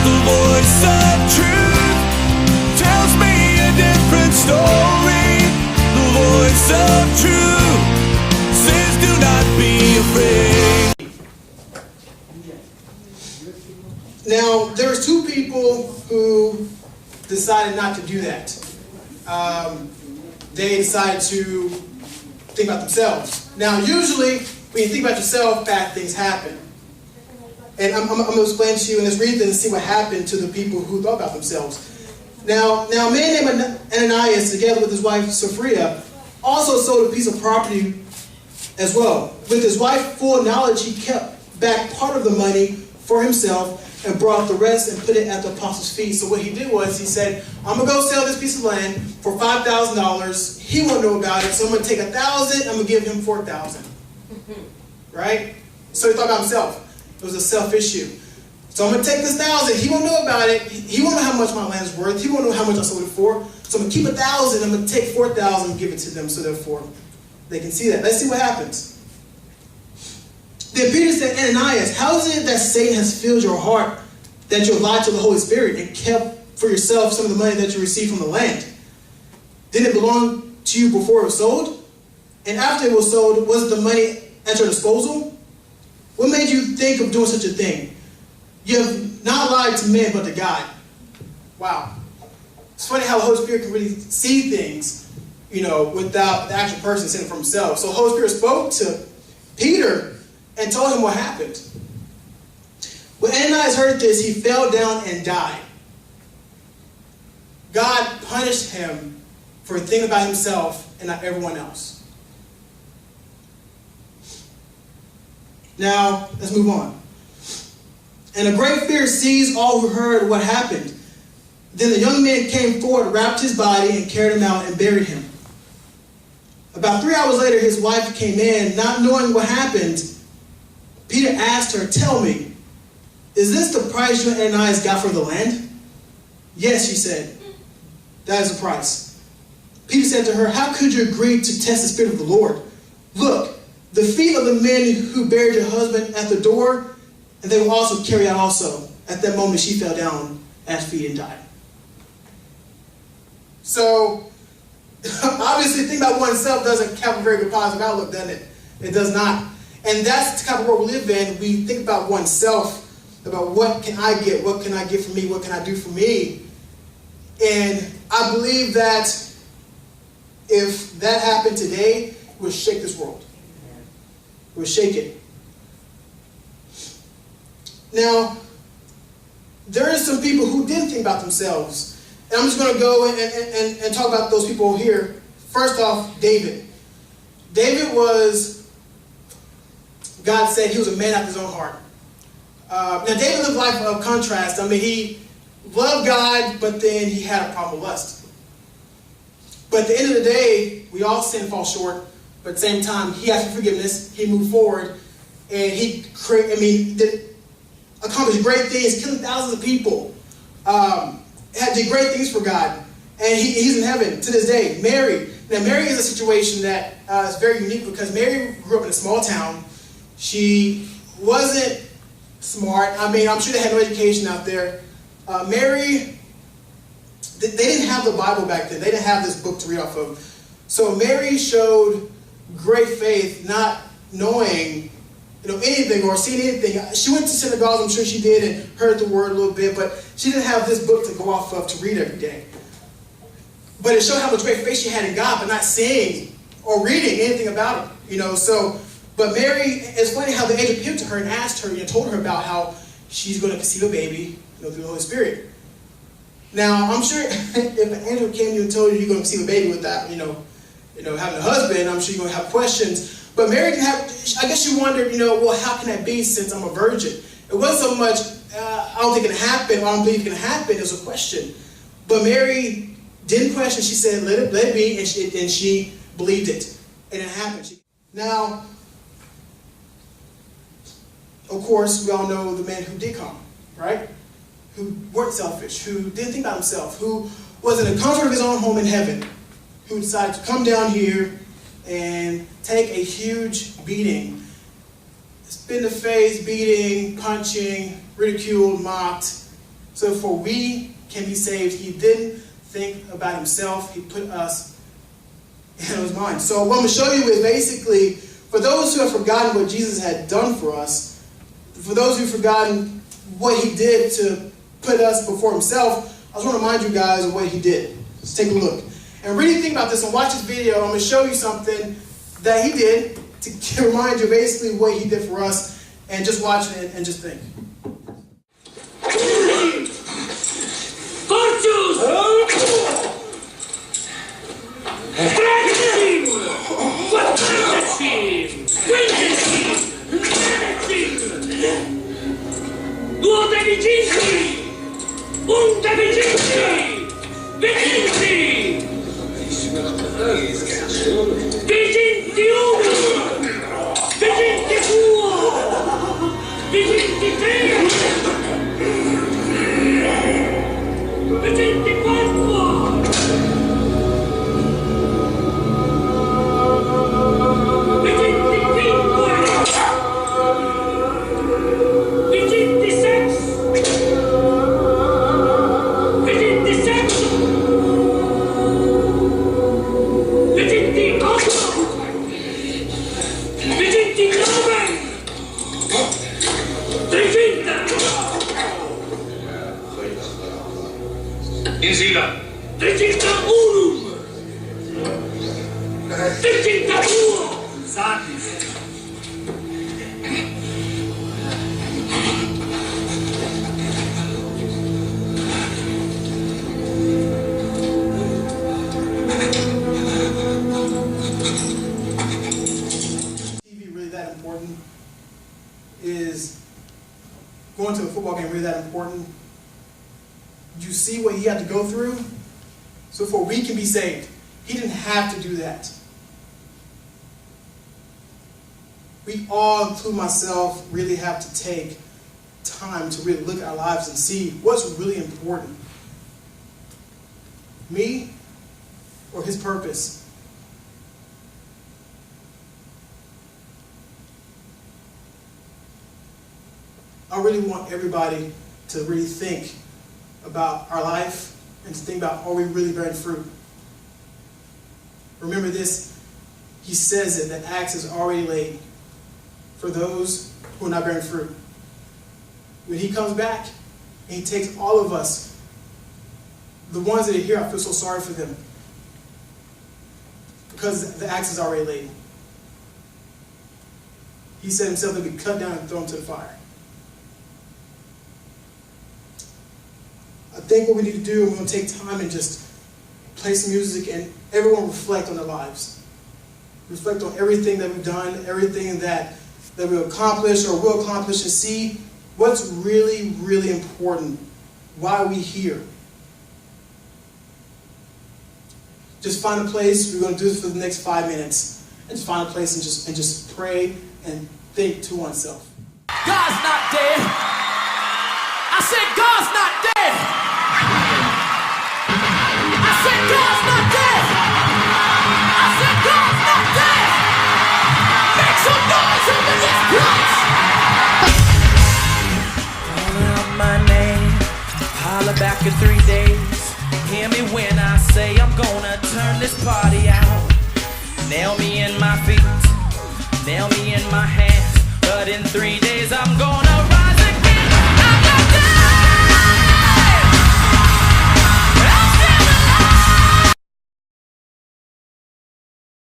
The voice of truth tells me a different story. The voice of truth says do not be afraid. Now, there's two people who decided not to do that. They decided to think about themselves. Now, usually, when you think about yourself, bad things happen. And I'm going to explain to you, and let's read this and see what happened to the people who thought about themselves. Now a man named Ananias, together with his wife Sapphira, also sold a piece of property as well. With his wife full knowledge, he kept back part of the money for himself and brought the rest and put it at the apostles' feet. So what he did was he said, I'm going to go sell this piece of land for $5,000. He won't know about it, so I'm going to take $1,000. I'm going to give him $4,000. Right? So he thought about himself. It was a self issue. So I'm going to take this $1,000. He won't know about it. He won't know how much my land's worth. He won't know how much I sold it for. So I'm going to keep $1,000. I'm going to take $4,000 and give it to them so therefore they can see that. Let's see what happens. Then Peter said, Ananias, how is it that Satan has filled your heart that you lied to the Holy Spirit and kept for yourself some of the money that you received from the land? Didn't it belong to you before it was sold? And after it was sold, was the money at your disposal? What made you think of doing such a thing? You have not lied to men, but to God. Wow. It's funny how the Holy Spirit can really see things, without the actual person seeing it for himself. So the Holy Spirit spoke to Peter and told him what happened. When Ananias heard this, he fell down and died. God punished him for thinking about himself and not everyone else. Now, let's move on. And a great fear seized all who heard what happened. Then the young man came forward, wrapped his body, and carried him out and buried him. About 3 hours later, his wife came in, not knowing what happened. Peter asked her, tell me, is this the price you and Ananias got for the land? Yes, she said, that is the price. Peter said to her, how could you agree to test the Spirit of the Lord? Look, the feet of the men who buried your husband at the door, and they will also carry out also. At that moment, she fell down at his feet and died. So, obviously, thinking about oneself doesn't have a very good positive outlook, doesn't it? It does not. And that's the kind of world we live in. We think about oneself, about what can I get? What can I get for me? What can I do for me? And I believe that if that happened today, it would shake this world. It would shake it. Now, there are some people who didn't think about themselves. And I'm just going to go and talk about those people here. First off, David. David was, God said he was a man after his own heart. Now, David lived a life of contrast. I mean, he loved God, but then he had a problem with lust. But at the end of the day, we all sin and fall short. But at the same time, he asked for forgiveness. He moved forward. And he accomplished great things, killing thousands of people. Did great things for God. And he's in heaven to this day. Mary. Now, Mary is a situation that is very unique because Mary grew up in a small town. She wasn't smart. I mean, I'm sure they had no education out there. Mary, they didn't have the Bible back then. They didn't have this book to read off of. So Mary showed great faith, not knowing anything or seeing anything. She went to synagogues, I'm sure she did, and heard the word a little bit, but she didn't have this book to go off of to read every day. But it showed how much great faith she had in God, but not seeing or reading anything about it. But Mary, it's funny how the angel appeared to her and asked her, told her about how she's going to conceive a baby through the Holy Spirit. Now, I'm sure if an angel came to you and told you you're going to conceive a baby without, having a husband, I'm sure you're going to have questions. But Mary didn't have, I guess she wondered, well, how can that be since I'm a virgin? It wasn't so much, I don't think it can happen, or I don't believe it can happen. It was a question. But Mary didn't question. She said, let it be, and she believed it. And it happened. Now, of course, we all know the man who did come, right? Who weren't selfish, who didn't think about himself, who was in the comfort of his own home in heaven, who decided to come down here and take a huge beating. Spit in the face, beating, punching, ridiculed, mocked, So for we can be saved, he didn't think about himself. He put us in his mind. So what I'm going to show you is basically, for those who have forgotten what Jesus had done for us, for those who've forgotten what he did to put us before himself, I just want to remind you guys of what he did. Let's take a look. And really think about this and watch this video. I'm going to show you something that he did to remind you basically what he did for us. And just watch it and just think. Is going to a football game really that important? Did you see what he had to go through? So for we can be saved. He didn't have to do that. We all, including myself, really have to take time to really look at our lives and see what's really important. Me or his purpose? I really want everybody to really think about our life and to think about, are we really bearing fruit? Remember this, he says it, that axe is already laid for those who are not bearing fruit. When he comes back and he takes all of us, the ones that are here, I feel so sorry for them because the axe is already laid. He said himself to be cut down and thrown to the fire. I think what we need to do, we're going to take time and just play some music and everyone reflect on their lives. Reflect on everything that we've done, everything that we've accomplished or will accomplish, and see what's really, really important. Why are we here? Just find a place. We're going to do this for the next 5 minutes. And just find a place and just pray and think to oneself. God's not dead. I said God's not dead. I said God's not dead. I said God's not dead. Make some noise up in this place. Call out my name. Holler back in 3 days. Hear me when I say I'm gonna turn this party out. Nail me in my feet. Nail me in my hands. But in 3 days I'm gonna rise.